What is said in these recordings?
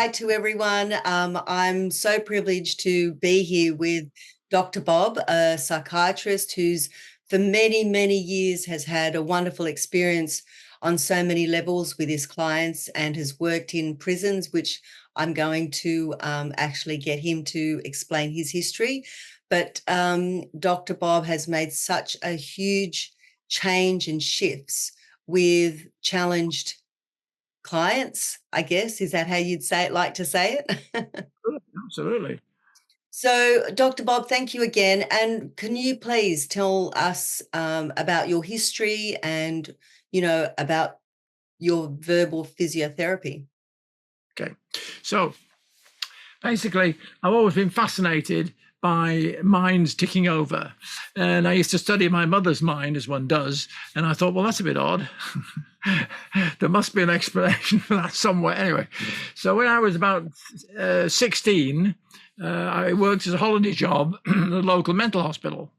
hi to everyone. I'm so privileged to be here with Dr. Bob, a psychiatrist who's for many, many years has had a wonderful experience on so many levels with his clients and has worked in prisons, which I'm going to actually get him to explain his history. But Dr. Bob has made such a huge change and shifts with challenged clients, I guess. Is that how you'd like to say it? Absolutely. So, Dr. Bob, thank you again. And can you please tell us about your history and, about your verbal physiotherapy? Okay. So basically, I've always been fascinated by minds ticking over. And I used to study my mother's mind, as one does. And I thought, well, that's a bit odd. There must be an explanation for that somewhere. Anyway, so when I was about 16, I worked as a holiday job at a local mental hospital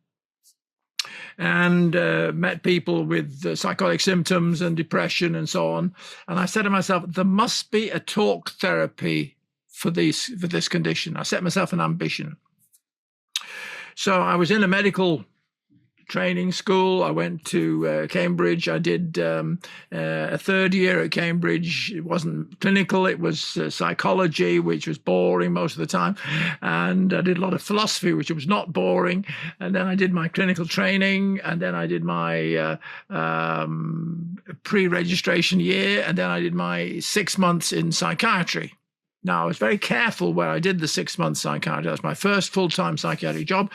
and met people with psychotic symptoms and depression and so on. And I said to myself, there must be a talk therapy for this condition. I set myself an ambition. So I was in a medical training school. I went to Cambridge. I did a third year at Cambridge. It wasn't clinical. It was psychology, which was boring most of the time. And I did a lot of philosophy, which was not boring. And then I did my clinical training. And then I did my pre-registration year. And then I did my 6 months in psychiatry. Now, I was very careful where I did the 6 months psychiatry. That was my first full-time psychiatric job.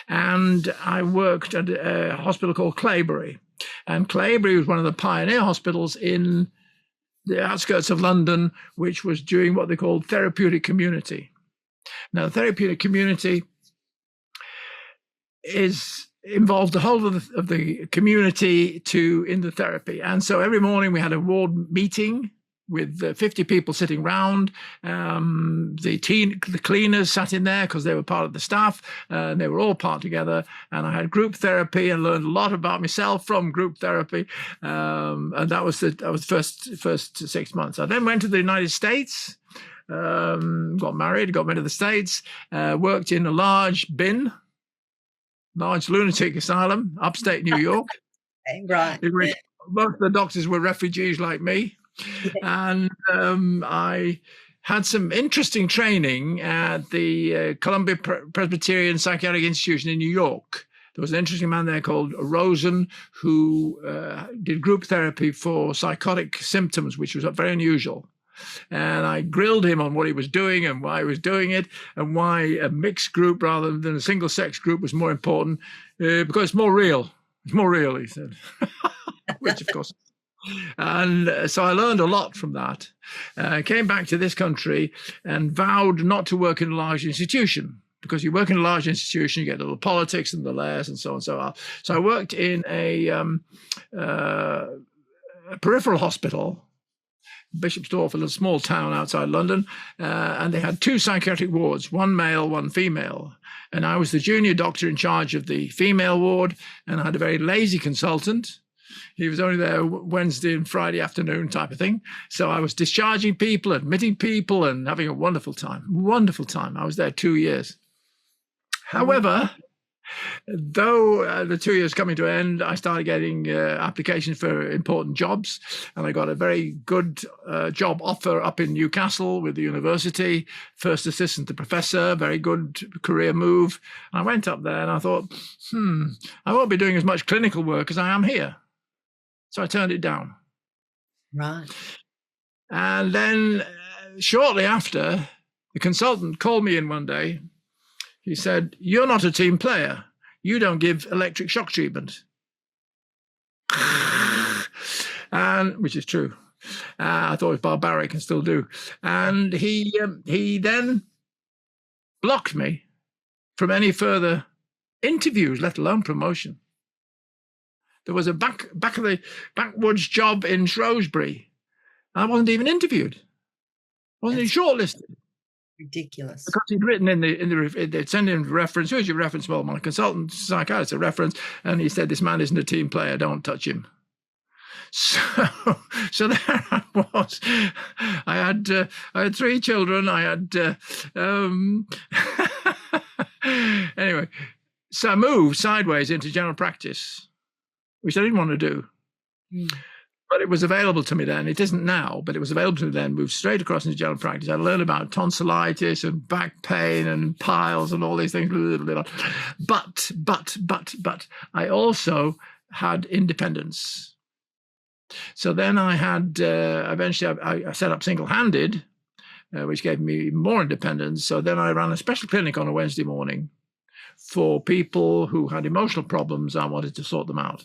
And I worked at a hospital called Claybury. And Claybury was one of the pioneer hospitals in the outskirts of London, which was doing what they called therapeutic community. Now, the therapeutic community involved the whole of the community in the therapy. And so every morning we had a ward meeting with 50 people sitting round. The cleaners sat in there because they were part of the staff. They were all part together. And I had group therapy and learned a lot about myself from group therapy. And that was the first 6 months. I then went to the United States, got married, got to the States, worked in a large lunatic asylum, upstate New York. Right. Most of the doctors were refugees like me. And I had some interesting training at the Columbia Presbyterian Psychiatric Institution in New York. There was an interesting man there called Rosen who did group therapy for psychotic symptoms, which was very unusual. And I grilled him on what he was doing and why he was doing it and why a mixed group rather than a single-sex group was more important, because it's more real. It's more real, he said, which, of course. And so I learned a lot from that. I came back to this country and vowed not to work in a large institution, because you work in a large institution, you get a little politics and the layers and so on and so on. So I worked in a peripheral hospital, Bishopstorf, a little small town outside London, and they had 2 psychiatric wards, one male, one female. And I was the junior doctor in charge of the female ward, and I had a very lazy consultant. He was only there Wednesday and Friday afternoon type of thing. So I was discharging people, admitting people, and having a wonderful time. Wonderful time. I was there 2 years. However, though the 2 years coming to an end, I started getting applications for important jobs. And I got a very good job offer up in Newcastle with the university, first assistant to professor, very good career move. And I went up there and I thought, I won't be doing as much clinical work as I am here. So I turned it down. Right. And then shortly after, the consultant called me in one day. He said, "You're not a team player. You don't give electric shock treatment." And which is true. I thought it was barbaric and still do. And he then blocked me from any further interviews, let alone promotion. There was a backwoods job in Shrewsbury. I wasn't even interviewed. Wasn't even shortlisted. Ridiculous. Because he'd written they'd send him a reference. Who's your reference? Well, my consultant psychiatrist, a reference, and he said, "This man isn't a team player. Don't touch him." So, so there I was. I had 3 children. I had anyway. So I moved sideways into general practice, which I didn't want to do. But it was available to me then. It isn't now, but it was available to me then. Moved straight across into general practice. I learned about tonsillitis and back pain and piles and all these things. But I also had independence. So then I had, eventually I set up single-handed, which gave me more independence. So then I ran a special clinic on a Wednesday morning for people who had emotional problems. I wanted to sort them out.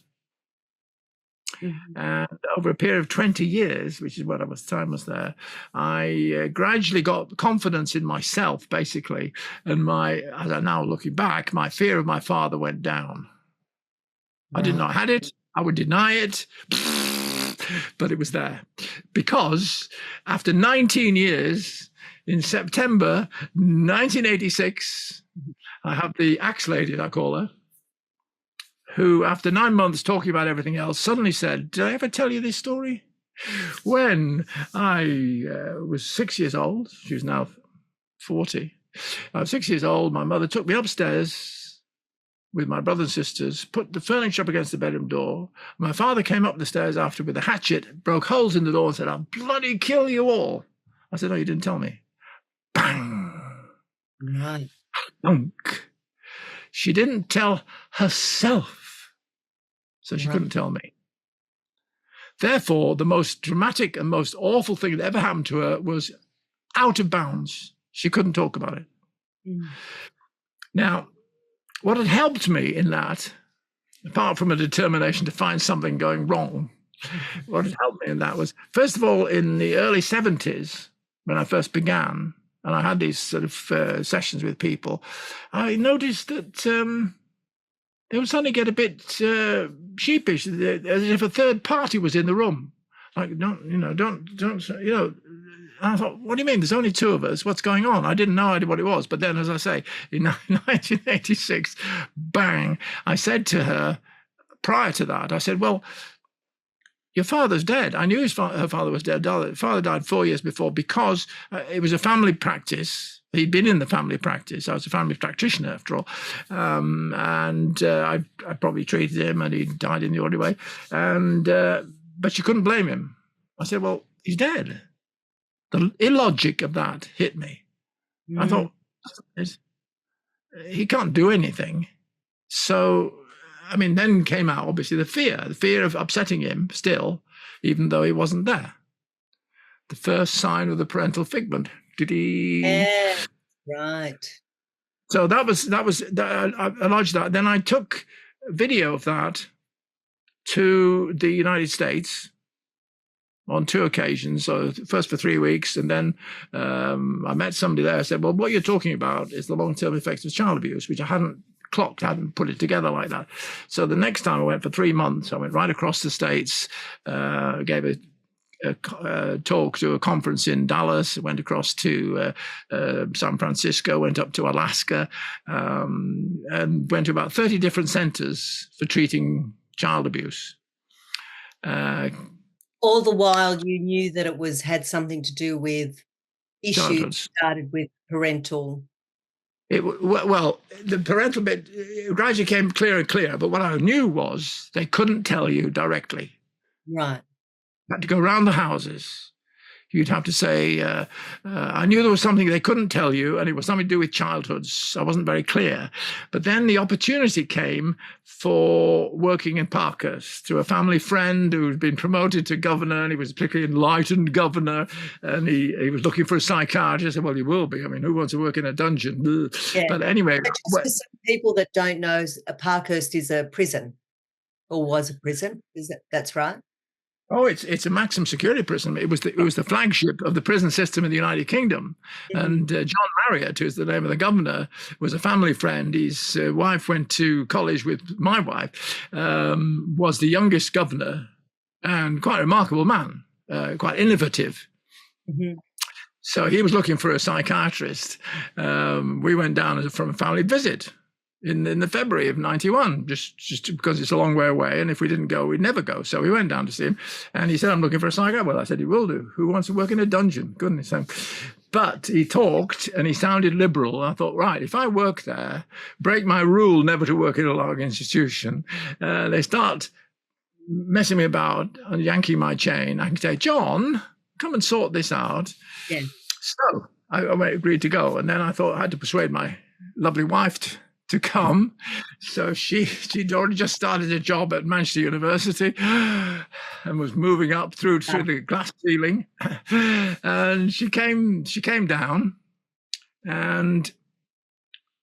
And over a period of 20 years, which is what time was there, I gradually got confidence in myself, basically. And as I now looking back, my fear of my father went down. I did not had it. I would deny it, but it was there. Because after 19 years, in September 1986, I have the axe lady, I call her, who, after 9 months talking about everything else, suddenly said, did I ever tell you this story? When I was 6 years old, she was now 40. I was 6 years old. My mother took me upstairs with my brothers and sisters, put the furniture up against the bedroom door. My father came up the stairs after with a hatchet, broke holes in the door and said, I'll bloody kill you all. I said, no, you didn't tell me. Bang. Right. Dunk. She didn't tell herself, so she couldn't tell me. Therefore, the most dramatic and most awful thing that ever happened to her was out of bounds. She couldn't talk about it. Now, what had helped me in that, apart from a determination to find something going wrong, what had helped me in that was, first of all, in the early 70s, when I first began, and I had these sort of sessions with people, I noticed that they would suddenly get a bit sheepish, as if a third party was in the room. Like, don't. I thought, what do you mean? There's only 2 of us. What's going on? I didn't know what it was. But then, as I say, in 1986, bang, I said to her, prior to that, I said, well, your father's dead. I knew her father was dead. Her father died 4 years before because it was a family practice. He'd been in the family practice. I was a family practitioner, after all. I probably treated him, and he died in the ordinary way. But you couldn't blame him. I said, well, he's dead. The illogic of that hit me. I thought, he can't do anything. So, I mean, then came out, obviously, the fear of upsetting him still, even though he wasn't there. The first sign of the parental figment. Yeah, right. So that was I lodged that. Then I took video of that to the United States on 2 occasions. So first for 3 weeks, and then I met somebody there. I said, well, what you're talking about is the long-term effects of child abuse, which I hadn't clocked, hadn't put it together like that. So the next time I went for 3 months, I went right across the States, gave a talk to a conference in Dallas, went across to San Francisco, went up to Alaska, and went to about 30 different centers for treating child abuse. All the while you knew that it had something to do with issues started with parental. Well, the parental bit gradually became clearer and clearer, but what I knew was they couldn't tell you directly. Right. You had to go around the houses. You'd have to say, I knew there was something they couldn't tell you, and it was something to do with childhoods. I wasn't very clear. But then the opportunity came for working in Parkhurst through a family friend who'd been promoted to governor, and he was a particularly enlightened governor, and he was looking for a psychiatrist. I said, well, he will be. I mean, who wants to work in a dungeon? Yeah. But anyway. Just for some people that don't know, Parkhurst is a prison, or was a prison. That's right? Oh, it's a maximum security prison. It was the flagship of the prison system in the United Kingdom. And John Marriott, who's the name of the governor, was a family friend. His wife went to college with my wife, was the youngest governor, and quite a remarkable man, quite innovative. So he was looking for a psychiatrist. We went down from a family visit. in the February of 91, just because it's a long way away. And if we didn't go, we'd never go. So we went down to see him, and he said, I'm looking for a psychiatrist. Well, I said, he will do. Who wants to work in a dungeon? Goodness. But he talked and he sounded liberal. I thought, right, if I work there, break my rule never to work in a large institution, they start messing me about and yanking my chain, I can say, John, come and sort this out. Yeah. So I agreed to go. And then I thought I had to persuade my lovely wife to come. So she'd already just started a job at Manchester University and was moving up through the glass ceiling. And she came down and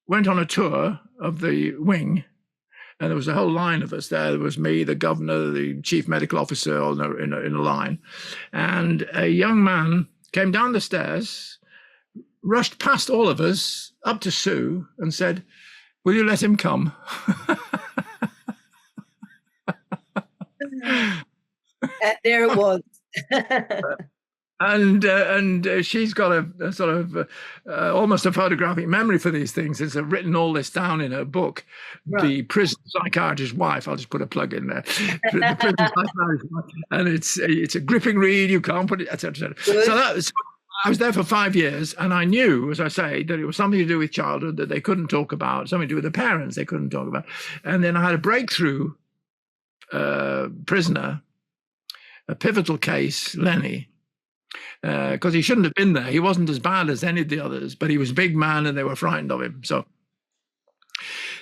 went on a tour of the wing. And there was a whole line of us there. There was me, the governor, the chief medical officer, all in a line. And a young man came down the stairs, rushed past all of us, up to Sue, and said, will you let him come? There it was. And she's got a sort of almost a photographic memory for these things. It's written all this down in her book, right. The Prison Psychiatrist's Wife. I'll just put a plug in there. The Prison Psychiatrist's Wife. And it's a gripping read. You can't put it, etc. So I was there for 5 years, and I knew, as I say, that it was something to do with childhood that they couldn't talk about, something to do with the parents they couldn't talk about. And then I had a breakthrough prisoner, a pivotal case, Lenny, because he shouldn't have been there. He wasn't as bad as any of the others, but he was a big man and they were frightened of him. So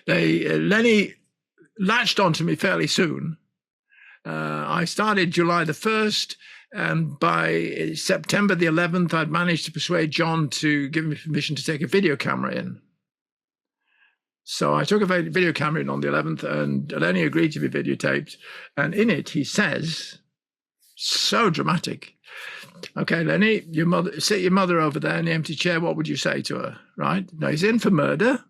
Lenny latched onto me fairly soon. I started July the 1st, and by September the 11th, I'd managed to persuade John to give me permission to take a video camera in. So I took a video camera in on the 11th, and Lenny agreed to be videotaped. And in it, he says, so dramatic, okay, Lenny, sit your mother over there in the empty chair. What would you say to her? Right? Now, he's in for murder.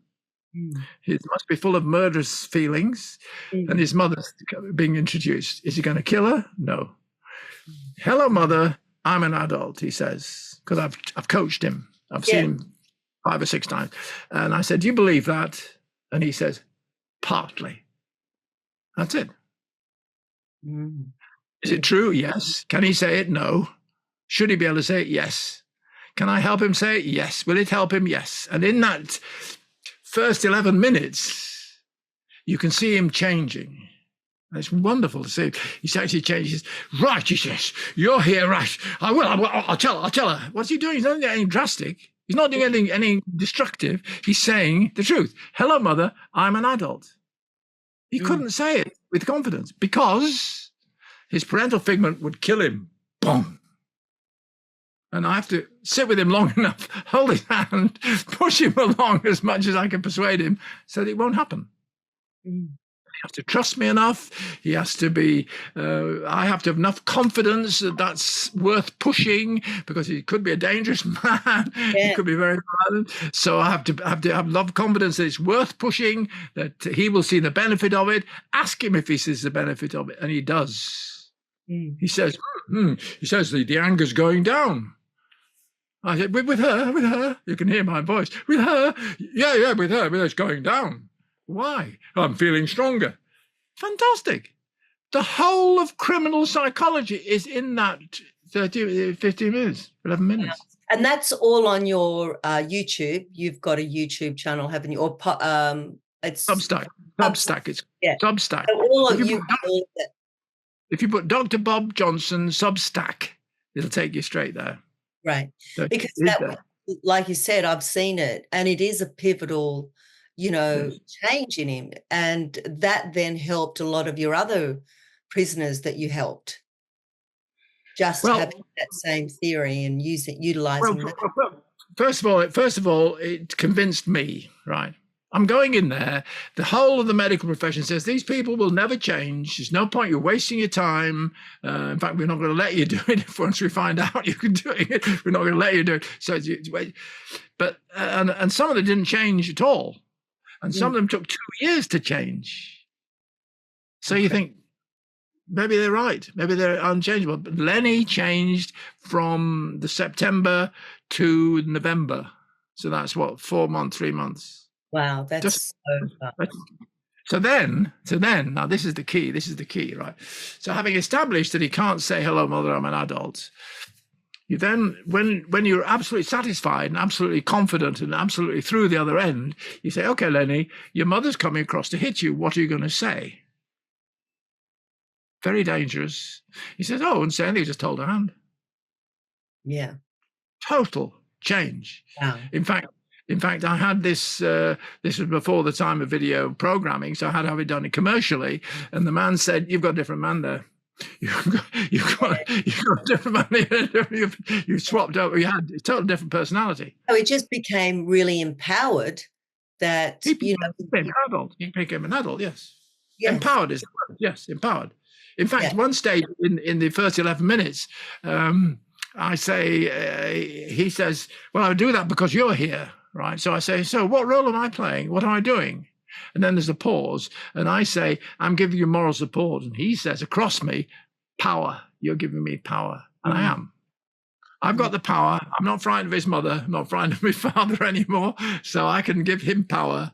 He must be full of murderous feelings. And his mother's being introduced. Is he going to kill her? No. Hello, mother. I'm an adult, he says, because I've coached him. I've seen him 5 or 6 times. And I said, do you believe that? And he says, partly. That's it. Is it true? Yes. Can he say it? No. Should he be able to say it? Yes. Can I help him say it? Yes. Will it help him? Yes. And in that first 11 minutes, you can see him changing. And it's wonderful to see. He actually changes. Right, he says, you're here, right. I'll tell her. What's he doing? He's not doing anything drastic. He's not doing anything destructive. He's saying the truth. Hello, mother, I'm an adult. He couldn't say it with confidence because his parental figment would kill him. Boom. And I have to sit with him long enough, hold his hand, push him along as much as I can persuade him so that it won't happen. He has to trust me enough. He has to be, I have to have enough confidence that that's worth pushing because he could be a dangerous man. He could be very violent. So I have to have love confidence that it's worth pushing, that he will see the benefit of it. Ask him if he sees the benefit of it. And he does. He says, the anger's going down. I said, with her, you can hear my voice. With her, yeah, with her, it's going down. Why? I'm feeling stronger. Fantastic. The whole of criminal psychology is in that 15 minutes, 11 minutes. And that's all on your YouTube. You've got a YouTube channel, haven't you? Or it's Substack. It's Substack. So all of if you put Dr. Bob Johnson Substack, it'll take you straight there. Right. So because that, like you said, I've seen it, and it is a pivotal, change in him. And that then helped a lot of your other prisoners that you helped. Having that same theory and utilizing that. First of all, it convinced me, right? I'm going in there. The whole of the medical profession says these people will never change. There's no point. You're wasting your time. In fact, we're not going to let you do it. Once we find out you're doing it, we're not going to let you do it. So, but and some of them didn't change at all, and some of them took 2 years to change. So you think maybe they're right. Maybe they're unchangeable. But Lenny changed from the September to November. So that's 3 months. Wow, Just that's so fun. so then, now this is the key. This is the key, right? So having established that he can't say, "Hello, mother, I'm an adult," you then, when you're absolutely satisfied and absolutely confident and absolutely through the other end, you say, "Okay, Lenny, your mother's coming across to hit you. What are you going to say?" Very dangerous. He says, "Oh, and say anything, just hold her hand." Yeah. Total change. Wow. In fact, I had this. This was before the time of video programming, so I had to have it done commercially. And the man said, "You've got a different man there. You've got a different man. You've swapped over. You had a totally different personality." So he just became really empowered that, He became an adult. He became an adult. Yes, yes, empowered is the word. Yes, empowered. In fact, yeah. one stage in the first 11 minutes, I say, he says, "Well, I do that because you're here." Right. So I say, "So what role am I playing? What am I doing?" And then there's a pause. And I say, "I'm giving you moral support." And he says across me, "Power. You're giving me power." And I am. I've got the power. I'm not frightened of his mother. I'm not frightened of my father anymore. So I can give him power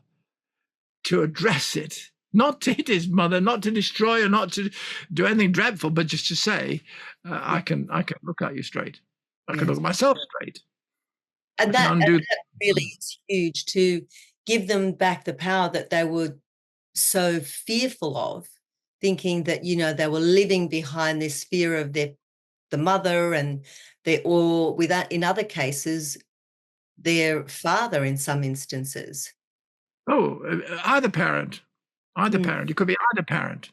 to address it. Not to hit his mother, not to destroy her, not to do anything dreadful, but just to say, I can look at you straight. I can look at myself straight. And I can undo. that really is huge, to give them back the power that they were so fearful of, thinking that, they were living behind this fear of the mother, and or with that, in other cases, their father in some instances. Oh, either parent. Either Mm. parent. It could be either parent.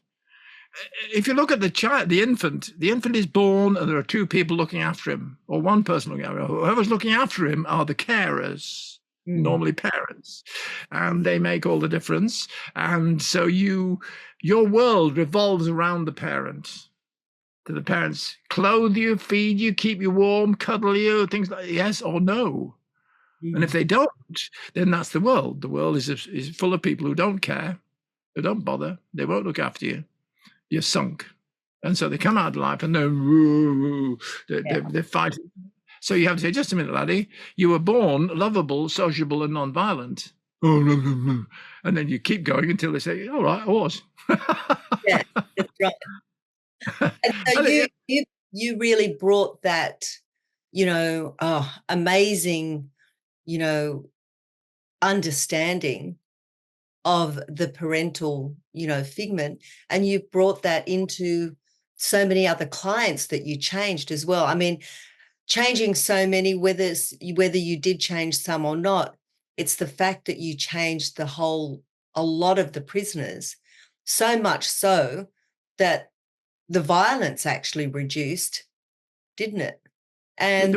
If you look at the child, the infant is born and there are two people looking after him, or one person looking after him. Whoever's looking after him are the carers, normally parents, and they make all the difference. And so your world revolves around the parent. Do the parents clothe you, feed you, keep you warm, cuddle you, things like yes or no? And if they don't, then that's the world. The world is full of people who don't care, who don't bother. They won't look after you. You're sunk. And so they come out of life and they're fighting. So you have to say, "Just a minute, laddie, you were born lovable, sociable, and non-violent." And then you keep going until they say, "All right, I was." Yeah, that's right. And so you really brought that, amazing, understanding of the parental, figment, and you brought that into so many other clients that you changed as well. I mean, changing so many, whether you did change some or not, it's the fact that you changed a lot of the prisoners, so much so that the violence actually reduced, didn't it? And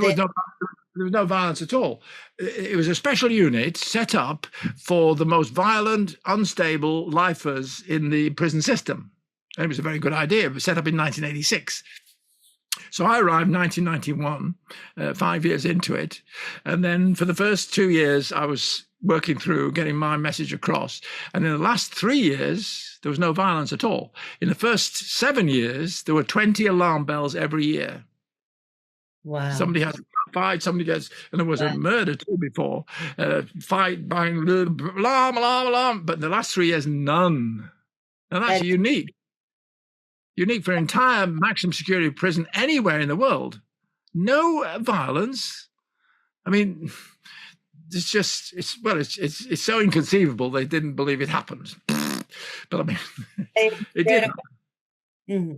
There was no violence at all. It was a special unit set up for the most violent, unstable lifers in the prison system. And it was a very good idea. It was set up in 1986. So I arrived 1991, 5 years into it. And then for the first 2 years, I was working through getting my message across. And in the last 3 years, there was no violence at all. In the first 7 years, there were 20 alarm bells every year. wow. Somebody has a fight, somebody gets, and there was a murder too before, fight, bang, alarm, alarm, alarm. But in the last 3 years, none. And that's unique. Unique for an entire maximum security prison anywhere in the world. No violence. I mean, it's so inconceivable they didn't believe it happened. But I mean, it did happen. Mm-hmm.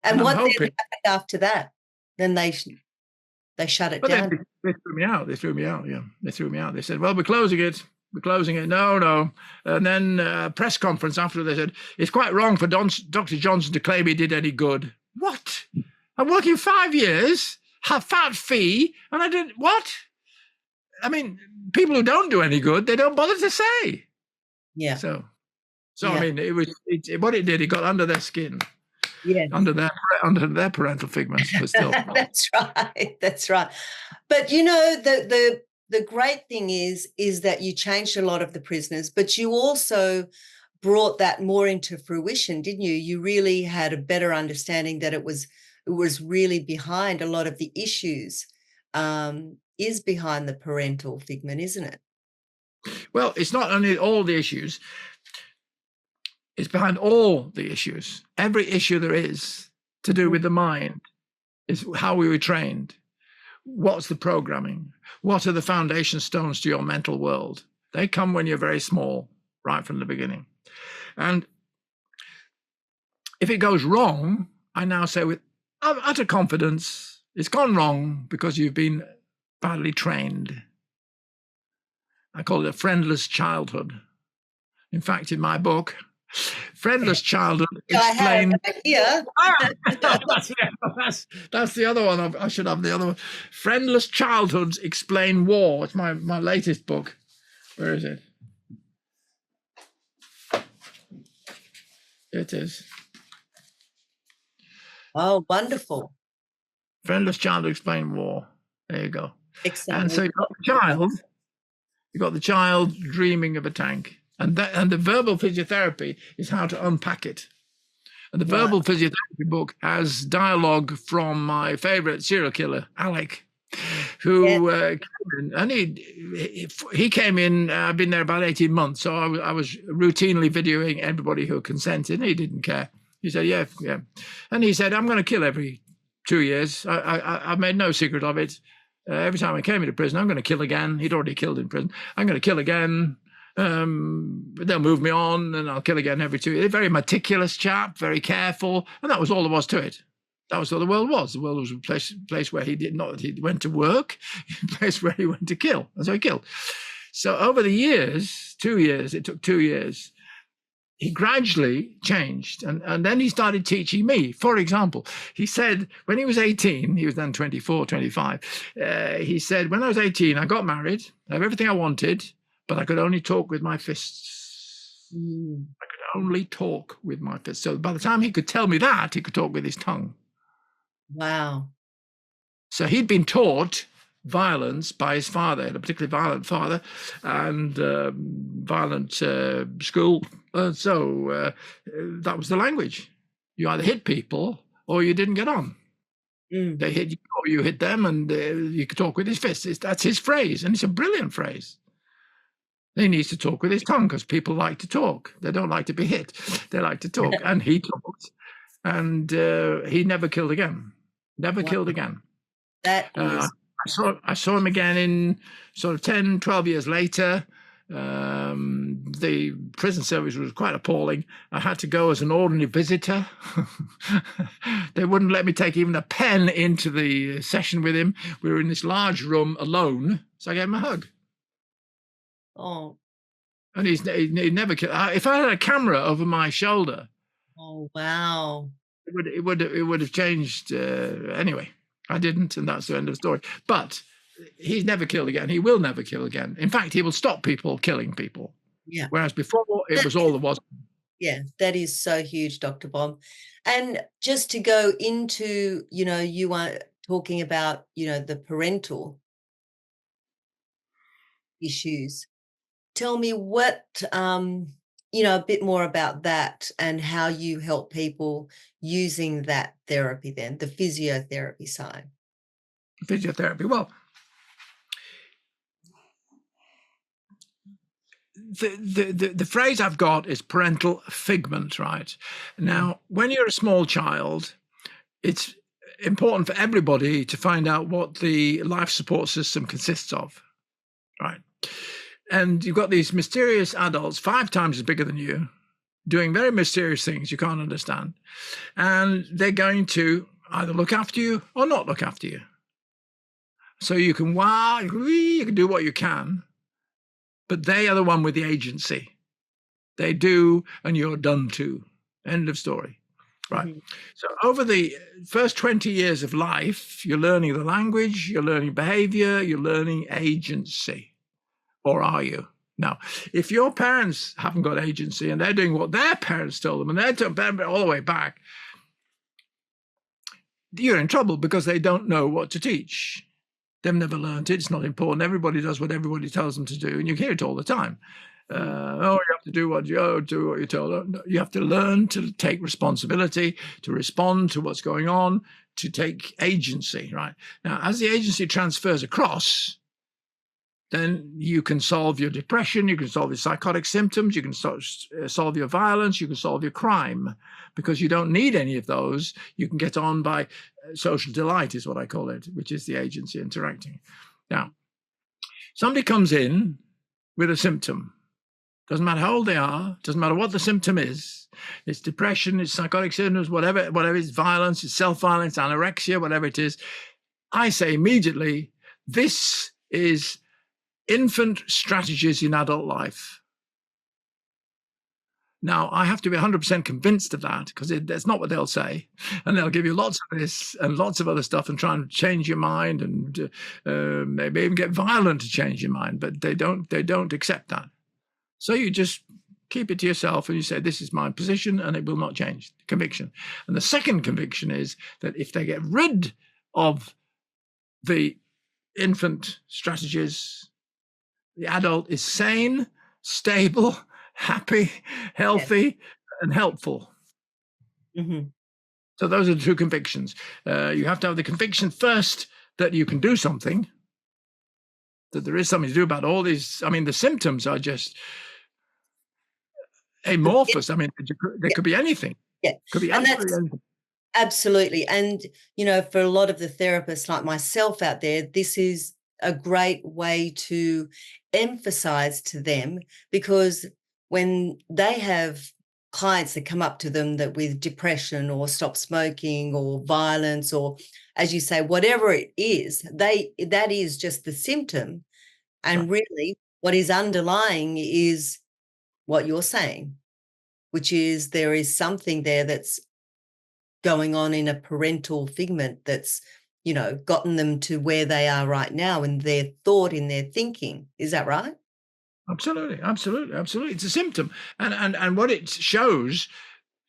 And what then happened after that? Then they shut it down. They threw me out. Yeah, they threw me out. They said, "Well, we're closing it. We're closing it." No. And then a press conference after, they said, "It's quite wrong for Dr. Johnson to claim he did any good." What? I'm working 5 years, have fat fee, and I didn't. What? I mean, people who don't do any good, they don't bother to say. Yeah. So yeah. I mean, what it did. It got under their skin. Yeah, under their parental figments, but still. That's right. But the great thing is that you changed a lot of the prisoners, but you also brought that more into fruition, didn't you? You really had a better understanding that it was really behind a lot of the issues, is behind the parental figment, isn't it? Well, it's not only all the issues, it's behind all the issues. Every issue there is to do with the mind is how we were trained. What's the programming? What are the foundation stones to your mental world? They come when you're very small, right from the beginning. And if it goes wrong, I now say with utter confidence, it's gone wrong because you've been badly trained. I call it a friendless childhood. In fact, in my book, Friendless Childhood Explained. Yeah. That's the other one. I should have the other one. Friendless Childhoods Explain War. It's my latest book. Where is it? It is. Oh, wonderful. Friendless Childhood Explain War. There you go. Excellent. And so you've got the child dreaming of a tank. And the verbal physiotherapy is how to unpack it. And the verbal physiotherapy book has dialogue from my favorite serial killer, Alec, who came in, and he came in. I've been there about 18 months, so I was routinely videoing everybody who consented. And he didn't care. He said, yeah. And he said, I'm going to kill every 2 years. I made no secret of it. Every time I came into prison, I'm going to kill again. He'd already killed in prison. I'm going to kill again. They'll move me on and I'll kill again every 2 years. Very meticulous chap, very careful. And that was all there was to it. That was what the world was. The world was a place where he did not, that he went to work, a place where he went to kill. And so he killed. So over the years, 2 years, it took 2 years, he gradually changed. And then he started teaching me. For example, he said when he was 18, he was then 24, 25. He said, when I was 18, I got married, I have everything I wanted, but I could only talk with my fists. I could only talk with my fists. So by the time he could tell me that, he could talk with his tongue. Wow. So he'd been taught violence by his father, a particularly violent father, and violent school. So that was the language. You either hit people or you didn't get on. They hit you or you hit them, and you could talk with his fists. That's his phrase, and it's a brilliant phrase. He needs to talk with his tongue because people like to talk. They don't like to be hit. They like to talk. And he talked, and he never killed again. Never killed again. That is... I saw him again in sort of 10, 12 years later. The prison service was quite appalling. I had to go as an ordinary visitor. They wouldn't let me take even a pen into the session with him. We were in this large room alone, so I gave him a hug. Oh. And he never killed. If I had a camera over my shoulder, oh wow, it would have changed anyway. I didn't, and that's the end of the story. But he's never killed again. He will never kill again. In fact, he will stop people killing people. Yeah. Whereas before, it was all there was. Yeah, that is so huge, Dr. Bob. And just to go into, you are talking about, the parental issues. Tell me what, a bit more about that and how you help people using that therapy then, the physiotherapy side. Physiotherapy. Well, the phrase I've got is parental figment, right? Now, when you're a small child, it's important for everybody to find out what the life support system consists of, right? And you've got these mysterious adults 5 times as bigger than you, doing very mysterious things you can't understand. And they're going to either look after you or not look after you. So you can you can do what you can, but they are the one with the agency. They do, and you're done to. End of story. Right. Mm-hmm. So over the first 20 years of life, you're learning the language, you're learning behavior, you're learning agency. Or are you? Now, if your parents haven't got agency and they're doing what their parents told them, and they're all the way back, you're in trouble because they don't know what to teach. They've never learned it. It's not important. Everybody does what everybody tells them to do, and you hear it all the time. You have to do what you're told. You have to learn to take responsibility, to respond to what's going on, to take agency, right? Now, as the agency transfers across, then you can solve your depression, you can solve your psychotic symptoms, you can solve your violence, you can solve your crime, because you don't need any of those. You can get on by social delight, is what I call it, which is the agency interacting. Now, somebody comes in with a symptom. Doesn't matter how old they are, doesn't matter what the symptom is. It's depression, it's psychotic symptoms, whatever it's violence, it's self-violence, anorexia, whatever it is. I say immediately, this is infant strategies in adult life. Now, I have to be 100% convinced of that, because that's not what they'll say. And they'll give you lots of this and lots of other stuff and try and change your mind, and maybe even get violent to change your mind, but they don't accept that. So you just keep it to yourself and you say, this is my position and it will not change. Conviction. And the second conviction is that if they get rid of the infant strategies, the adult is sane, stable, happy, healthy, and helpful. Mm-hmm. So those are the two convictions. You have to have the conviction first that you can do something, that there is something to do about all these. I mean, the symptoms are just amorphous. I mean, there could be anything. Yeah. Could be absolutely anything. Absolutely. And, for a lot of the therapists like myself out there, this is a great way to emphasize to them, because when they have clients that come up to them that with depression or stop smoking or violence, or, as you say, whatever it is, that is just the symptom. And really what is underlying is what you're saying, which is there is something there that's going on in a parental figment that's, gotten them to where they are right now in their thought, in their thinking. Is that right? Absolutely. It's a symptom. And what it shows,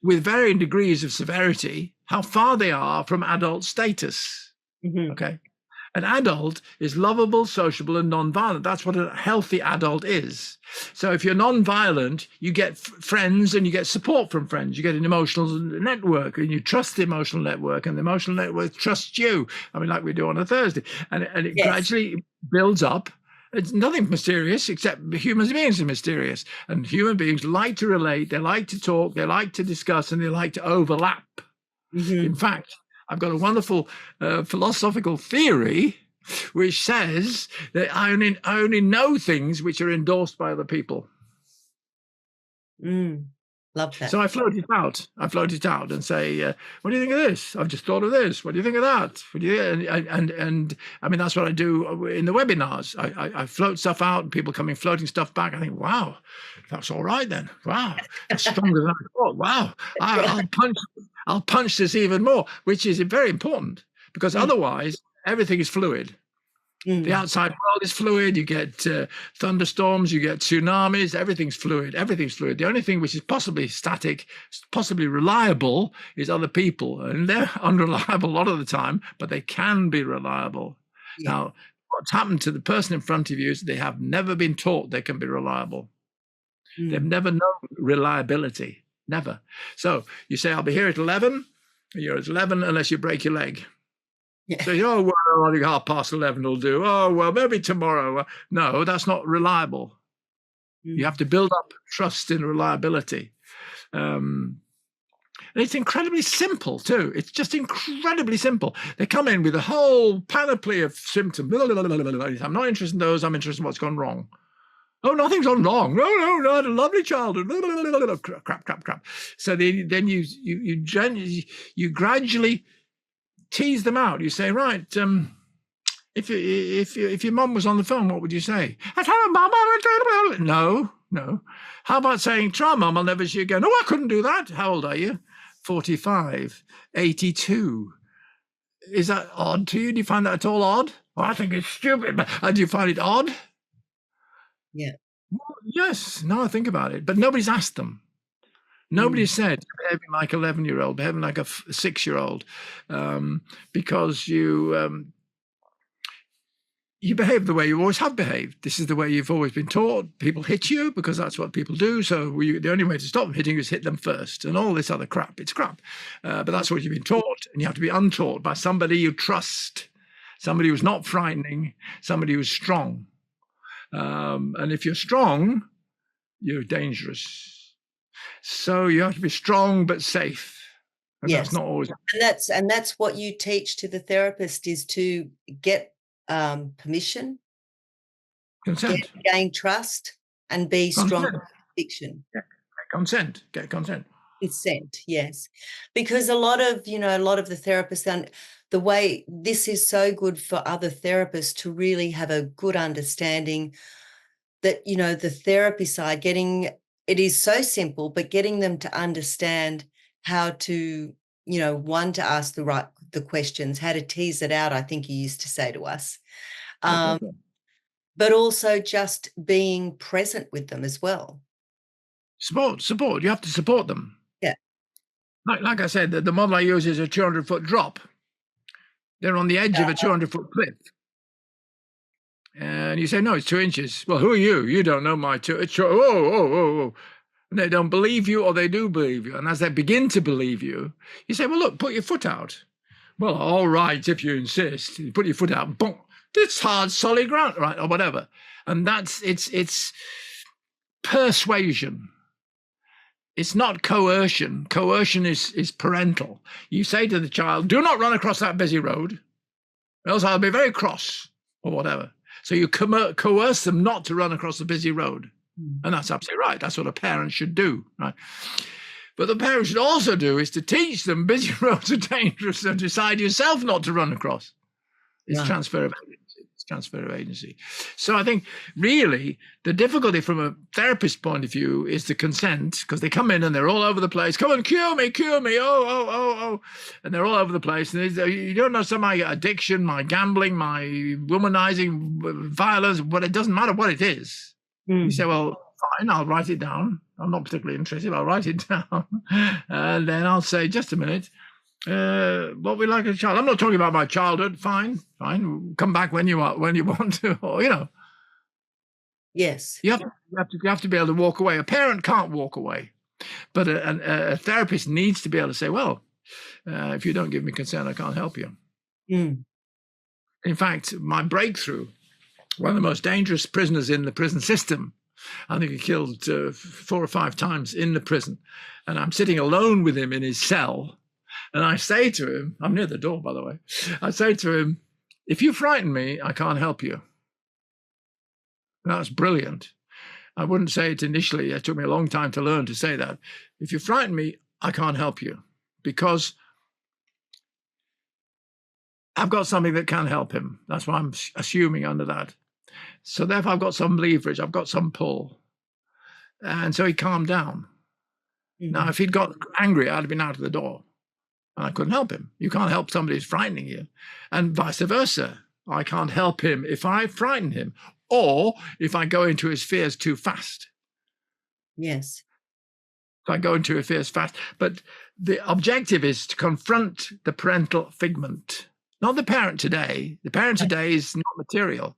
with varying degrees of severity, how far they are from adult status. Mm-hmm. Okay. An adult is lovable, sociable, and non-violent. That's what a healthy adult is. So if you're non-violent, you get friends and you get support from friends. You get an emotional network, and you trust the emotional network, and the emotional network trusts you. I mean, like we do on a Thursday. And it gradually builds up. It's nothing mysterious, except human beings are mysterious. And human beings like to relate, they like to talk, they like to discuss, and they like to overlap. Mm-hmm. In fact, I've got a wonderful philosophical theory which says that I only know things which are endorsed by other people. Love that. So I float it out and say, what do you think of this? I've just thought of this. What do you think of that? What do you and I mean, that's what I do in the webinars. I float stuff out, and people coming floating stuff back. I think, wow, that's all right then. Wow, that's stronger than I thought. Wow, I'll punch this even more, which is very important, because otherwise everything is fluid. The outside world is fluid. You get thunderstorms, you get tsunamis, everything's fluid. The only thing which is possibly static, possibly reliable, is other people. And they're unreliable a lot of the time, but they can be reliable. Yeah. Now, what's happened to the person in front of you is they have never been taught they can be reliable. They've never known reliability, never. So you say, I'll be here at 11. You're at 11 unless you break your leg. Yeah. So, well, I think 11:30 will do. Oh, well, maybe tomorrow. No, that's not reliable. You have to build up trust in reliability. And it's incredibly simple, too. It's just incredibly simple. They come in with a whole panoply of symptoms. I'm not interested in those. I'm interested in what's gone wrong. Oh, nothing's gone wrong. No, I had a lovely childhood. Crap. So then you gradually tease them out. You say, right, if your mom was on the phone, what would you say? I told her, Mom, no. How about saying, try, Mom, I'll never see you again. No, I couldn't do that. How old are you? 45, 82. Is that odd to you? Do you find that at all odd? Well, I think it's stupid, but do you find it odd? Yeah. Well, yes. No, think about it. But nobody's asked them. Nobody said behaving like 11-year-old, behaving like a 6-year-old, because you behave the way you always have behaved. This is the way you've always been taught. People hit you because that's what people do. So the only way to stop them hitting you is hit them first, and all this other crap. It's crap. But that's what you've been taught, and you have to be untaught by somebody you trust, somebody who's not frightening, somebody who's strong. And if you're strong, you're dangerous. So you have to be strong but safe. And Yes. that's not always. And that's what you teach to the therapist, is to get permission, Consent. gain trust, and be strong Consent. fiction. Yeah. Consent. Get consent. Consent, yes. Because a lot of the therapists, and the way this is so good for other therapists to really have a good understanding that, the therapy side, it is so simple, but getting them to understand how to, one, to ask the questions, how to tease it out, I think you used to say to us. But also just being present with them as well. Support. You have to support them. Yeah. Like I said, the model I use is a 200-foot drop. They're on the edge of a 200-foot cliff. And you say, no, it's 2 inches. Well, who are you? You don't know my two. Whoa. And they don't believe you, or they do believe you. And as they begin to believe you, you say, well, look, put your foot out. Well, all right, if you insist. You put your foot out. Boom. It's hard, solid ground, right? Or whatever. And it's persuasion. It's not coercion. Coercion is parental. You say to the child, do not run across that busy road, else I'll be very cross, or whatever. So you coerce them not to run across the busy road. And that's absolutely right. That's what a parent should do, right? But the parent should also do is to teach them busy roads are dangerous, and decide yourself not to run across. It's transfer of agency. Transfer of agency. So I think really the difficulty from a therapist point of view is the consent, because they come in and they're all over the place. Come on, cure me. Oh. And they're all over the place. And you don't know, my addiction, my gambling, my womanizing, violence, but it doesn't matter what it is. You say, well, fine, I'll write it down. I'm not particularly interested. I'll write it down. And then I'll say, just a minute. What we like as a child. I'm not talking about my childhood. Fine. Come back when you want to, or Yes. You have to be able to walk away. A parent can't walk away, but a therapist needs to be able to say, well, if you don't give me consent, I can't help you. In fact, my breakthrough, one of the most dangerous prisoners in the prison system, I think he killed 4 or 5 times in the prison, and I'm sitting alone with him in his cell. And I say to him, I'm near the door, by the way. I say to him, if you frighten me, I can't help you. That's brilliant. I wouldn't say it initially. It took me a long time to learn to say that. If you frighten me, I can't help you, because I've got something that can help him. That's what I'm assuming under that. So therefore, I've got some leverage. I've got some pull. And so he calmed down. Now, if he'd got angry, I'd have been out of the door. And I couldn't help him. You can't help somebody who's frightening you. And vice versa. I can't help him if I frighten him, or if I go into his fears too fast. Yes. If I go into his fears fast. But the objective is to confront the parental figment, not the parent today. The parent today is not material,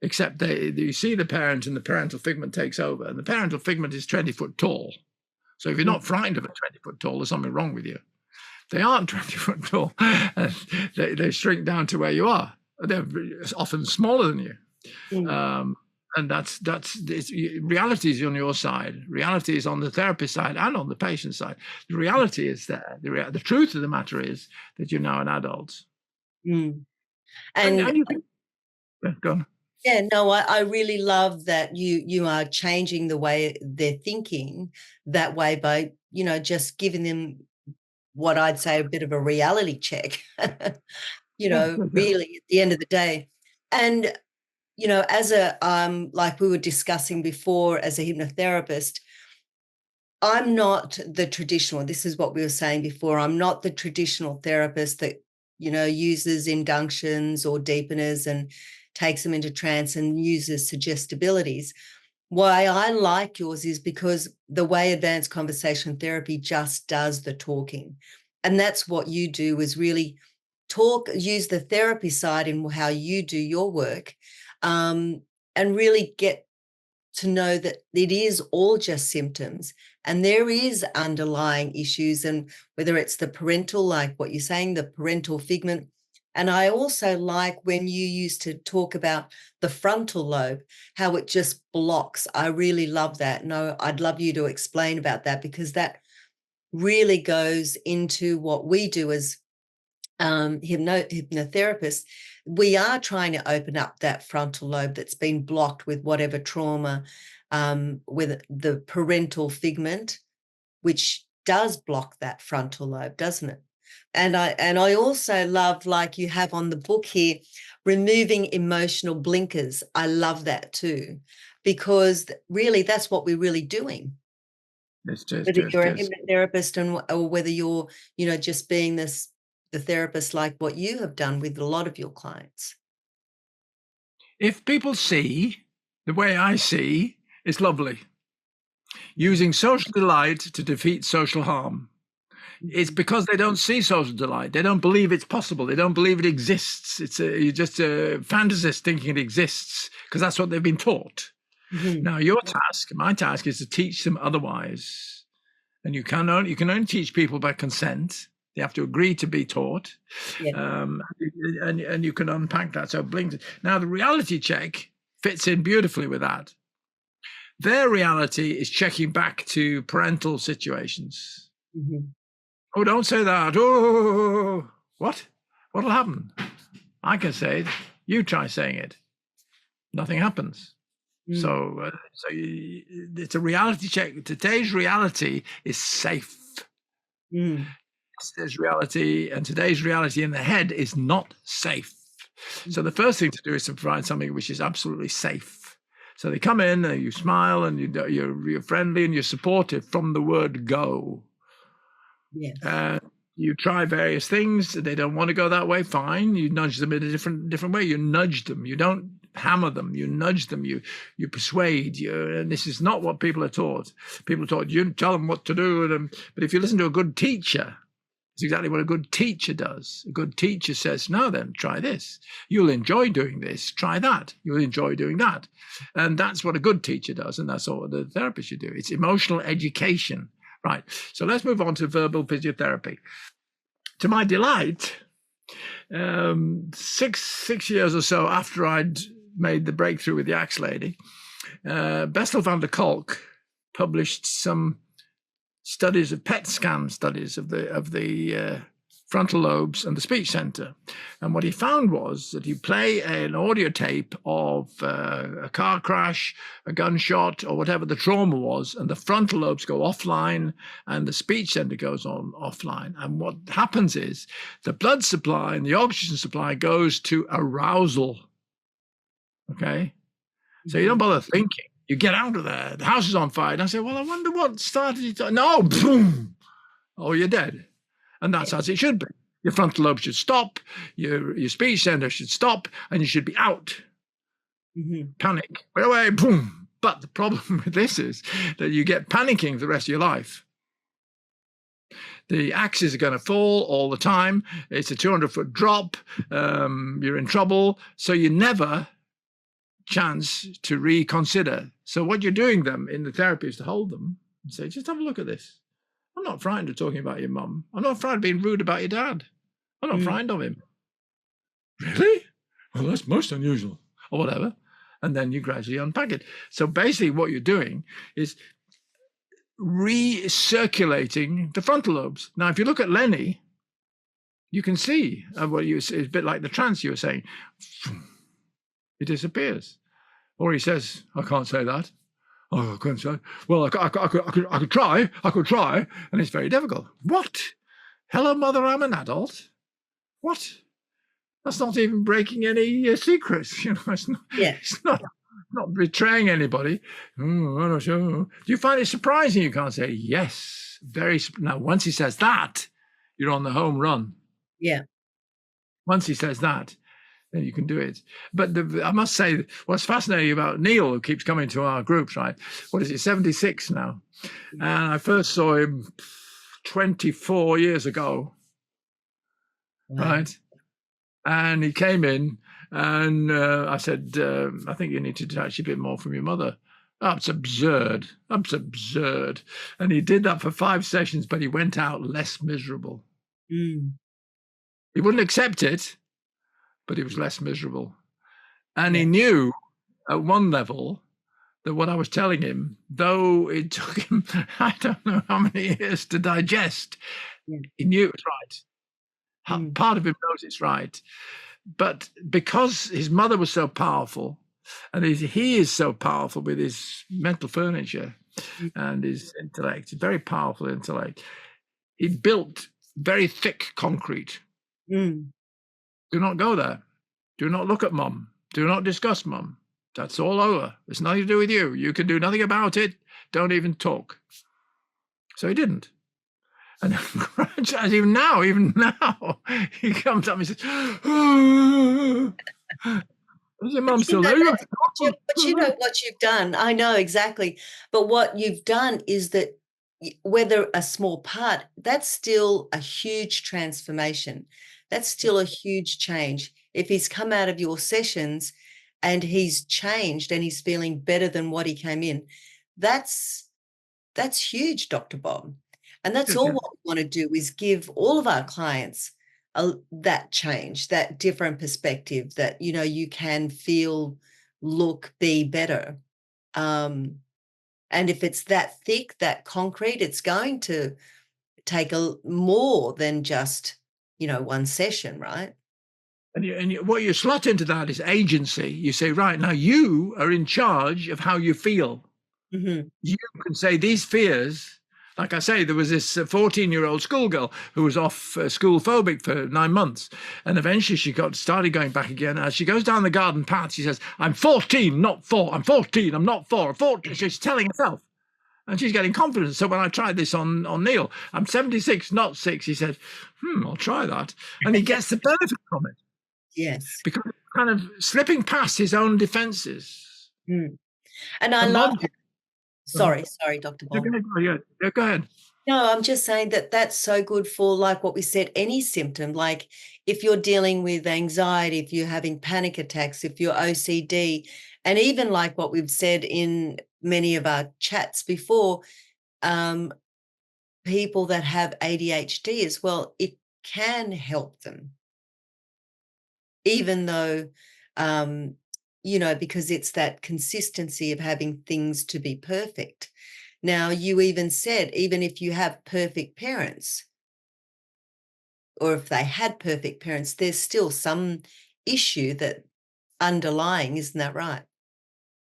except you see the parent and the parental figment takes over. And the parental figment is 20 foot tall. So if you're not frightened of a 20 foot tall, there's something wrong with you. They aren't 20 foot tall. They shrink down to where you are. They're often smaller than you. And that's reality is on your side. Reality is on the therapist side and on the patient side. The reality is there. The truth of the matter is that you're now an adult. And you think, go on. Yeah, no, I really love that you are changing the way they're thinking that way by, just giving them what I'd say a bit of a reality check, really at the end of the day. And, as like we were discussing before, as a hypnotherapist, I'm not the traditional, this is what we were saying before, I'm not the traditional therapist that, uses inductions or deepeners and takes them into trance and uses suggestibilities. Why I like yours is because the way advanced conversation therapy just does the talking. And that's what you do, is really use the therapy side in how you do your work, and really get to know that it is all just symptoms and there is underlying issues. And whether it's the parental, like what you're saying, the parental figment, And I also like when you used to talk about the frontal lobe, how it just blocks. I really love that. No, I'd love you to explain about that, because that really goes into what we do as hypnotherapists. We are trying to open up that frontal lobe that's been blocked with whatever trauma, with the parental figment, which does block that frontal lobe, doesn't it? And I also love, like you have on the book here, removing emotional blinkers. I love that too, because really that's what we're really doing. Whether you're a hypnotherapist or whether you're, just being the therapist, like what you have done with a lot of your clients. If people see the way I see, it's lovely. Using social delight to defeat social harm. It's because they don't see social delight. They don't believe it's possible. They don't believe it exists. You're just a fantasist thinking it exists, because that's what they've been taught. Now, my task is to teach them otherwise. And you can only teach people by consent. They have to agree to be taught. Yeah. And you can unpack that. So blink. Now, the reality check fits in beautifully with that. Their reality is checking back to parental situations. Oh, don't say that. Oh, what? What'll happen? I can say it. You try saying it. Nothing happens. So it's a reality check. Today's reality is safe. Today's reality and today's reality in the head is not safe. So the first thing to do is to provide something which is absolutely safe. So they come in and you smile and you're friendly and you're supportive from the word go. Yes. You try various things. They don't want to go that way. Fine. You nudge them in a different way. You nudge them. You don't hammer them. You nudge them. You persuade. And this is not what people are taught. People are taught you tell them what to do. But if you listen to a good teacher, it's exactly what a good teacher does. A good teacher says, "Now then, try this. You'll enjoy doing this. Try that. You'll enjoy doing that." And that's what a good teacher does. And that's what the therapist should do. It's emotional education. Right. So let's move on to verbal physiotherapy. To my delight, 6 years or so after I'd made the breakthrough with the Axe Lady, Bessel van der Kolk published some studies of PET scan studies of the frontal lobes and the speech center. And what he found was that you play an audio tape of a car crash, a gunshot, or whatever the trauma was, and the frontal lobes go offline and the speech center goes on offline. And what happens is the blood supply and the oxygen supply goes to arousal. Okay? So you don't bother thinking. You get out of there. The house is on fire. And I say, well, I wonder what started it. No, boom. Oh, you're dead. And that's as it should be. Your frontal lobe should stop. Your speech center should stop. And you should be out. Panic. Right away. Boom. But the problem with this is that you get panicking for the rest of your life. The axes are going to fall all the time. It's a 200-foot drop. You're in trouble. So you never chance to reconsider. So what you're doing them in the therapy is to hold them and say, just have a look at this. I'm not frightened of talking about your mum. I'm not frightened of being rude about your dad. I'm not frightened of him. Really? Well, that's most unusual. Or whatever. And then you gradually unpack it. So basically what you're doing is recirculating the frontal lobes. Now, if you look at Lenny, you can see it's a bit like the trance you were saying. It disappears. Or he says, I can't say that. Oh, I couldn't say. Well, I could try. I could try. And it's very difficult. What? Hello, mother, I'm an adult. What? That's not even breaking any secrets. It's not betraying anybody. Oh, I'm not sure. Do you find it surprising you can't say yes? Now, once he says that, you're on the home run. Yeah. Once he says that, then you can do it. But I must say, what's fascinating about Neil, who keeps coming to our groups, right? What is he, 76 now? And I first saw him 24 years ago, right? And he came in and I said, I think you need to detach a bit more from your mother. That's absurd. That's absurd. And he did that for 5 sessions, but he went out less miserable. He wouldn't accept it. but he was less miserable. And he knew at one level that what I was telling him, though it took him, I don't know how many years to digest, he knew it was right. Part of him knows it's right. But because his mother was so powerful, and he is so powerful with his mental furniture and his intellect, very powerful intellect, he built very thick concrete. Do not go there. Do not look at mum. Do not discuss mum. That's all over. It's nothing to do with you. You can do nothing about it. Don't even talk. So he didn't. And even now, he comes up and says, oh, is your mum still there? But you know what you've done. I know exactly. But what you've done is that, whether a small part, that's still a huge transformation. That's still a huge change. If he's come out of your sessions and he's changed and he's feeling better than what he came in, that's huge, Dr. Bob. And that's all what we want to do, is give all of our clients that change, that different perspective, that, you know, you can feel, look, be better. And if it's that thick, that concrete, it's going to take more than just, you know, one session, right? And what you slot into that is agency. You say, right, now you are in charge of how you feel. You can say these fears. Like I say, there was this 14-year-old schoolgirl who was off school phobic for 9 months. And eventually she started going back again. As she goes down the garden path, she says, I'm 14, not 4. I'm 14, I'm not 4. 14. She's telling herself. And she's getting confidence. So when I tried this on Neil, I'm 76, not 6. He said, I'll try that. And he gets the benefit from it. Yes. Because it's kind of slipping past his own defenses. And I love... Sorry, Dr. Bob. Go ahead. No, I'm just saying that that's so good for, like what we said, any symptom. Like if you're dealing with anxiety, if you're having panic attacks, if you're OCD, and even like what we've said in many of our chats before, people that have ADHD as well, it can help them. Even though, you know, because it's that consistency of having things to be perfect. Now, you even said, even if you have perfect parents, or if they had perfect parents, there's still some issue that underlying, isn't that right?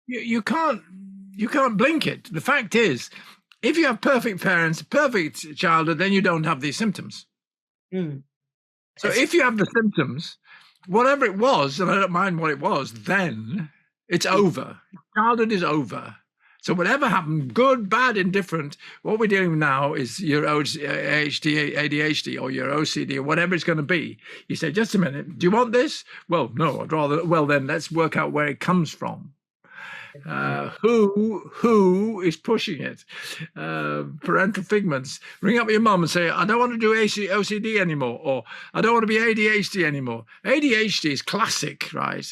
You can't blink it. The fact is, if you have perfect parents, perfect childhood, then you don't have these symptoms. So if you have the symptoms, whatever it was, and I don't mind what it was, then it's over. Childhood is over. So whatever happened, good, bad, indifferent, what we're doing now is your ADHD or your OCD or whatever it's going to be. You say, just a minute, do you want this? Well, no, I'd rather, well, then let's work out where it comes from. Who is pushing it? Parental figments. Ring up your mum and say, I don't want to do OCD anymore, or I don't want to be ADHD anymore. ADHD is classic, right?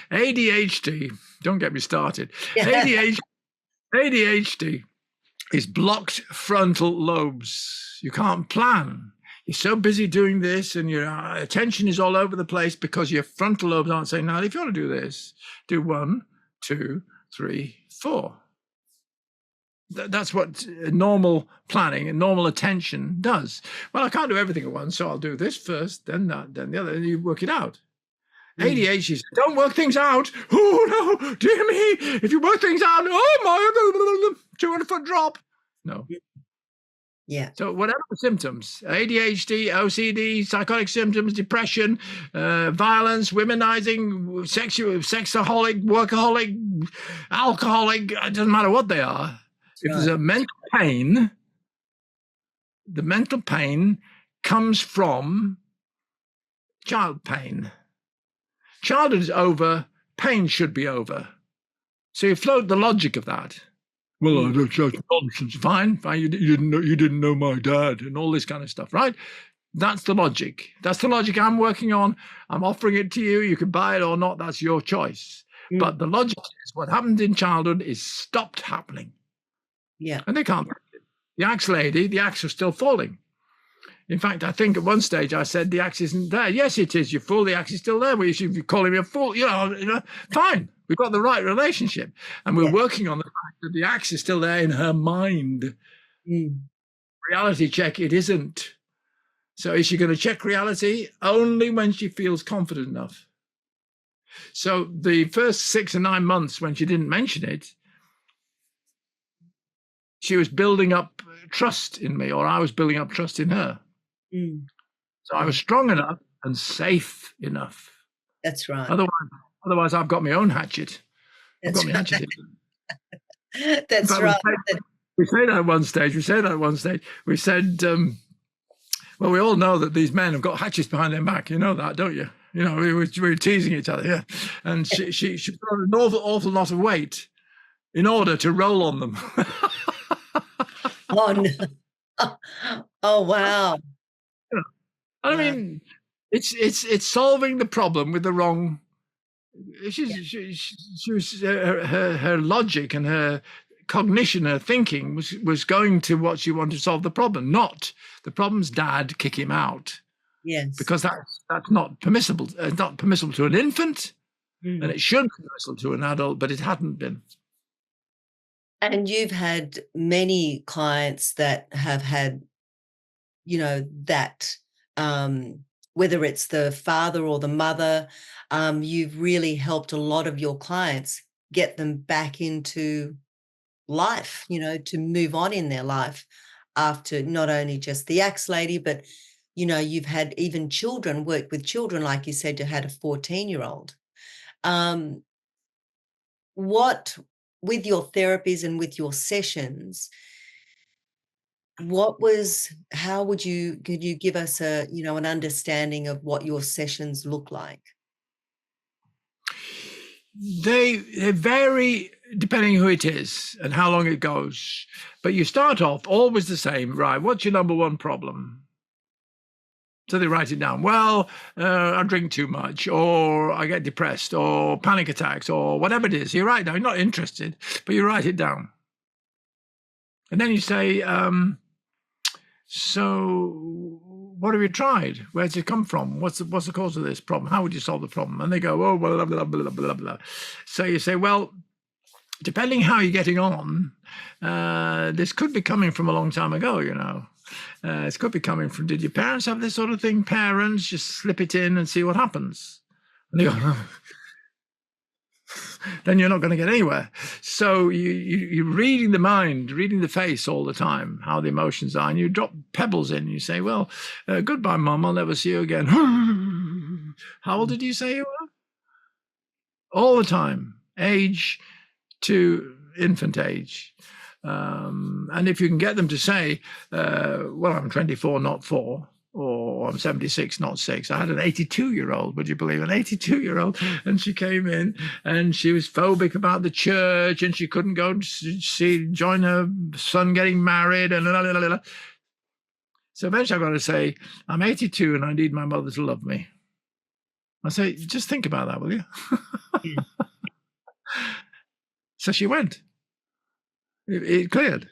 ADHD, don't get me started. ADHD is blocked frontal lobes. You can't plan. You're so busy doing this and your attention is all over the place because your frontal lobes aren't saying, now, if you want to do this, do 1, 2, 3, 4. That's what normal planning and normal attention does. Well, I can't do everything at once, so I'll do this first, then that, then the other, and you work it out. ADHD is, don't work things out. Oh, no, dear me. If you work things out, oh, my, 200-foot drop. No. Yeah. So whatever the symptoms, ADHD, OCD, psychotic symptoms, depression, violence, womenizing, sexaholic, workaholic, alcoholic, it doesn't matter what they are. If there's a mental pain, the mental pain comes from child pain. Childhood is over, pain should be over. So you float the logic of that. Well, that's nonsense. Fine. You didn't know my dad and all this kind of stuff, right? That's the logic. That's the logic I'm working on. I'm offering it to you. You can buy it or not. That's your choice. But the logic is what happened in childhood is stopped happening. Yeah. And they can't. The axe lady, the axe is still falling. In fact, I think at one stage I said the axe isn't there. Yes, it is. You're fool. The axe is still there. Well, you should be calling me a fool. Fine. We've got the right relationship, and we're working on the fact that the axe is still there in her mind. Reality check, it isn't. So is she going to check reality? Only when she feels confident enough. So the first 6 or 9 months when she didn't mention it, she was building up trust in me, or I was building up trust in her. So I was strong enough and safe enough. That's right. Otherwise I've got my own hatchet. I've got my hatchet. That's right. We said at one stage, we said, well, we all know that these men have got hatchets behind their back. You know that, don't you? You know, we were teasing each other, yeah. And she put an awful lot of weight in order to roll on them. Oh, no. Oh, wow. I mean, it's solving the problem with the wrong. She was her logic and her cognition, her thinking was going to what she wanted to solve the problem, not the problem's dad, kick him out. Yes, because that's not permissible. It's not permissible to an infant, and it should be permissible to an adult, but it hadn't been. And you've had many clients that have had, that whether it's the father or the mother, you've really helped a lot of your clients get them back into life, to move on in their life after not only just the axe lady, but, you've had even children, work with children, like you said, you had a 14-year-old. What, with your therapies and with your sessions, could you give us an understanding of what your sessions look like? They vary depending who it is and how long it goes. But you start off always the same, right? What's your number one problem? So they write it down. Well, I drink too much, or I get depressed, or panic attacks, or whatever it is. You write it down. You're not interested, but you write it down. And then you say, so what have you tried? Where's it come from? What's the cause of this problem? How would you solve the problem? And they go, oh, blah, blah, blah, blah, blah. So you say, well, depending how you're getting on, this could be coming from a long time ago, It could be coming from, did your parents have this sort of thing? Parents, just slip it in and see what happens. And they go, oh. Then you're not going to get anywhere. So you're reading the mind, reading the face all the time, how the emotions are, and you drop pebbles in. You say, well, goodbye, Mum, I'll never see you again. How old did you say you were? All the time, age to infant age. And if you can get them to say, well, I'm 24, not 4, or I'm 76, not 6. I had an 82-year-old, would you believe, an 82-year-old, and she came in and she was phobic about the church and she couldn't go join her son getting married and blah, blah, blah, blah. So eventually I've got to say, I'm 82 and I need my mother to love me. I say, just think about that, will you? So she went. It cleared.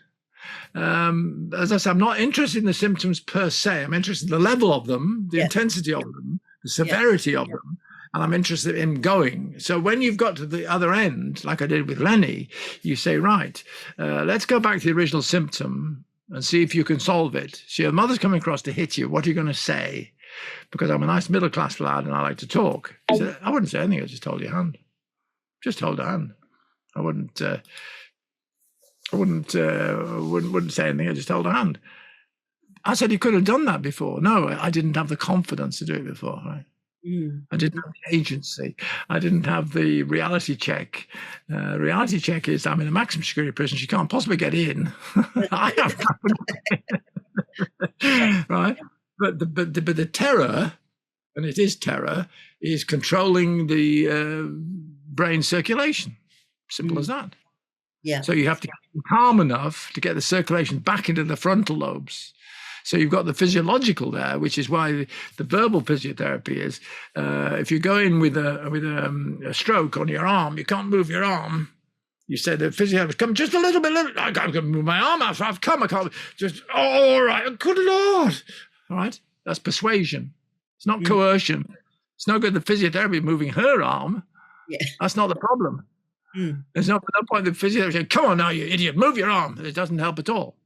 As I said, I'm not interested in the symptoms per se. I'm interested in the level of them, the intensity of them, the severity of them, and I'm interested in going. So when you've got to the other end, like I did with Lenny, you say, right, let's go back to the original symptom and see if you can solve it. So your mother's coming across to hit you. What are you going to say? Because I'm a nice middle-class lad and I like to talk. He said, I wouldn't say anything. I just hold your hand. Just hold her hand. I wouldn't say anything. I just held her hand. I said, you could have done that before. No, I didn't have the confidence to do it before. Right? I didn't have the agency. I didn't have the reality check. Reality check is I'm in a maximum security prison. She can't possibly get in. I have right. But the terror, and it is terror, is controlling the brain circulation. Simple as that. Yeah. So you have to get calm enough to get the circulation back into the frontal lobes. So you've got the physiological there, which is why the verbal physiotherapy is. If you go in with a stroke on your arm, you can't move your arm. You say the physiotherapist, come just a little bit. I can't move my arm. I've come. I can't just. Oh, all right. Good Lord. All right. That's persuasion. It's not Mm. coercion. It's no good the physiotherapy moving her arm. Yeah. That's not the problem. Mm. There's no point the physiotherapy saying, come on now, you idiot, move your arm. It doesn't help at all.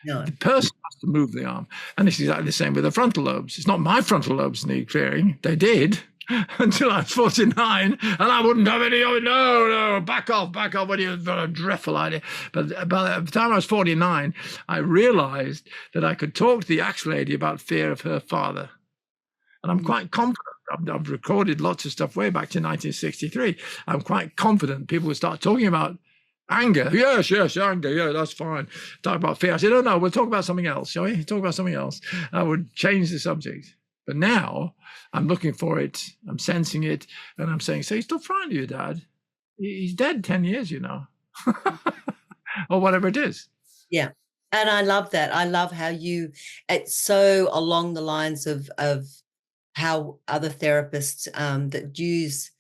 No. The person has to move the arm. And it's exactly the same with the frontal lobes. It's not my frontal lobes need clearing. They did until I was 49, and I wouldn't have any of it. No, back off. What are you, what a dreadful idea. But by the time I was 49, I realized that I could talk to the axe lady about fear of her father. And I'm quite confident. I've recorded lots of stuff way back to 1963. I'm quite confident people would start talking about anger. Yes, anger. Yeah, that's fine. Talk about fear. I said, no, we'll talk about something else, shall we? Talk about something else. I would change the subject. But now I'm looking for it. I'm sensing it. And I'm saying, so you're still frightened of your dad? He's dead 10 years, you know, or whatever it is. Yeah. And I love that. I love how it's so along the lines of how other therapists that use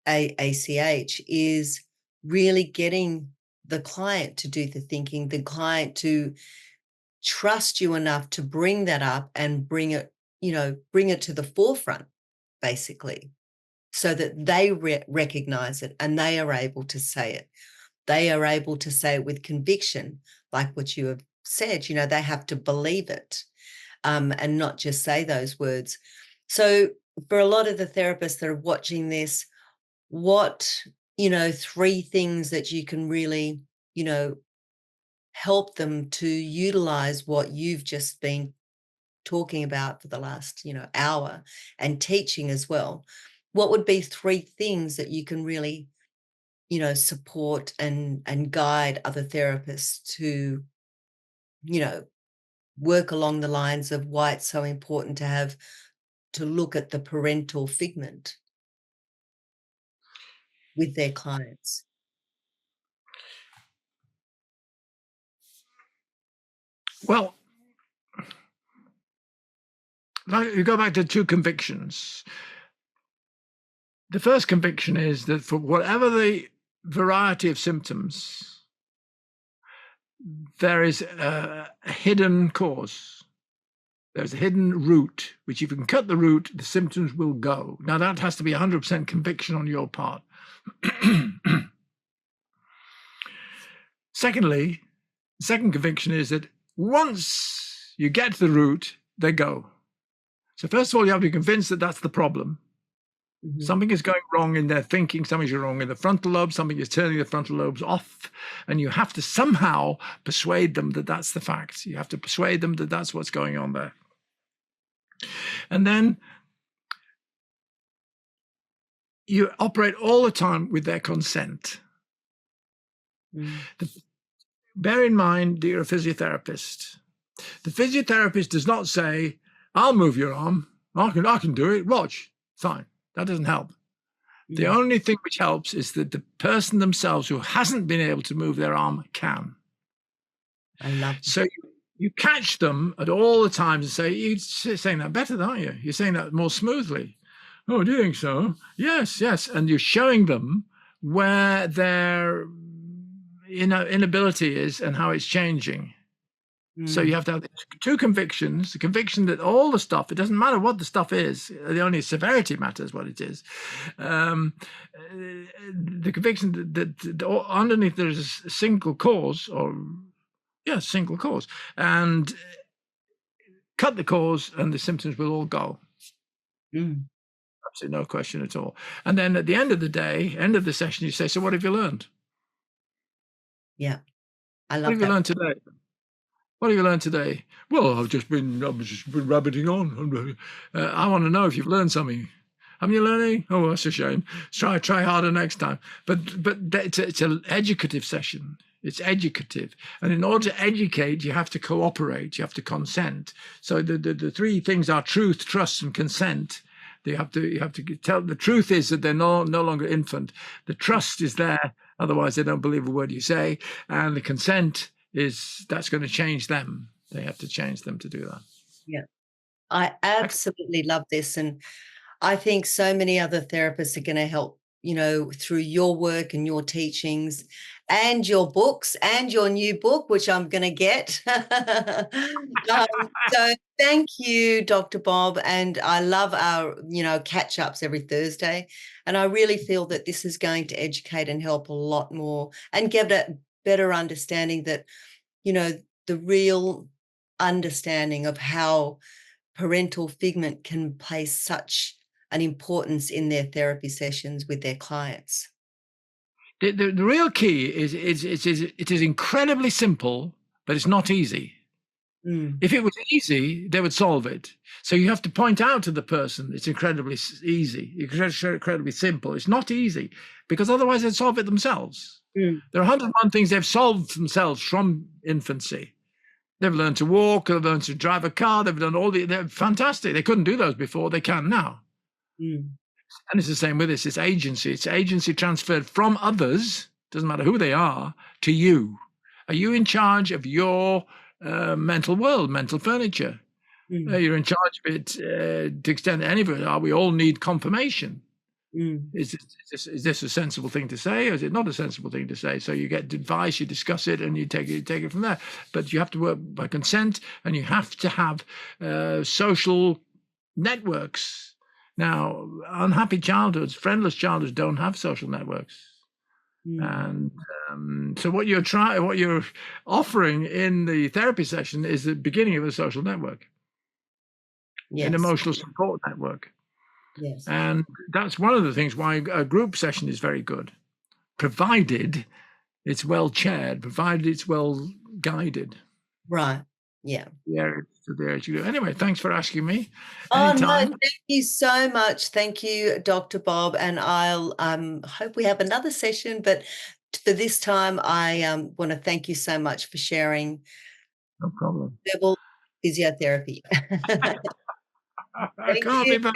ACH is really getting the client to do the thinking, the client to trust you enough to bring that up and bring it to the forefront, basically, so that they recognize it and they are able to say it. They are able to say it with conviction, like what you have said. They have to believe it and not just say those words. So for a lot of the therapists that are watching this, what, 3 things that you can really, help them to utilize what you've just been talking about for the last, hour and teaching as well. What would be 3 things that you can really, support and guide other therapists to, work along the lines of why it's so important to look at the parental figment with their clients? Well, you go back to 2 convictions. The first conviction is that for whatever the variety of symptoms, there is a hidden cause. There's a hidden root, which if you can cut the root, the symptoms will go. Now, that has to be 100% conviction on your part. Secondly, the second conviction is that once you get to the root, they go. So first of all, you have to be convinced that that's the problem. Mm-hmm. Something is going wrong in their thinking, something's wrong in the frontal lobe, something is turning the frontal lobes off, and you have to somehow persuade them that that's the fact. You have to persuade them that that's what's going on there. And then you operate all the time with their consent. Bear in mind that you're a physiotherapist. The physiotherapist does not say, I'll move your arm, I can do it, watch, fine. That doesn't help. The only thing which helps is that the person themselves who hasn't been able to move their arm can. I love that. So you catch them at all the times and say, you're saying that better, aren't you? You're saying that more smoothly. Oh, do you think so? Yes. And you're showing them where their inability is and how it's changing. So you have to have 2 convictions, the conviction that all the stuff, it doesn't matter what the stuff is, the only severity matters what it is. The conviction that underneath there's a single cause, single cause, and cut the cause and the symptoms will all go. Absolutely no question at all. And then at the end of the day, end of the session, you say, so what have you learned? Yeah, I love that. What have you learned today? What have you learned today? Well, I've just been rabbiting on. I want to know if you've learned something. Haven't you learned anything? Oh, that's a shame. Try harder next time. But it's an educative session. It's educative. And in order to educate, you have to cooperate. You have to consent. So the 3 things are truth, trust, and consent. You have to tell the truth is that they're no longer infant. The trust is there. Otherwise, they don't believe a word you say. And the consent that's going to change them. They have to change them to do that. Yeah, I absolutely love this. And I think so many other therapists are going to help, through your work and your teachings and your books and your new book, which I'm going to get. So thank you, Dr. Bob. And I love our, catch ups every Thursday. And I really feel that this is going to educate and help a lot more and give a better understanding that, the real understanding of how parental figment can play such an importance in their therapy sessions with their clients. The real key is it is incredibly simple, but it's not easy. If it was easy, they would solve it. So you have to point out to the person it's incredibly easy, incredibly simple. It's not easy because otherwise they'd solve it themselves. There are 101 things they've solved themselves from infancy. They've learned to walk, they've learned to drive a car, they've done they're fantastic. They couldn't do those before, they can now. And it's the same with this. It's agency transferred from others, doesn't matter who they are, to you. Are you in charge of your mental world, mental furniture? You're in charge of it to extend any of it. We all need confirmation. Is this a sensible thing to say, or is it not a sensible thing to say? So you get advice, you discuss it, and you take it from there. But you have to work by consent, and you have to have social networks. Now, unhappy childhoods, friendless childhoods don't have social networks. And so what you're offering in the therapy session is the beginning of a social network, an emotional support network. Yes. And that's one of the things why a group session is very good, provided it's well chaired, provided it's well guided. Right. Yeah. Anyway, thanks for asking me. Oh, no, thank you so much. Thank you, Dr. Bob. And I'll hope we have another session. But for this time, I want to thank you so much for sharing. No problem. Verbal physiotherapy. I can't be bad.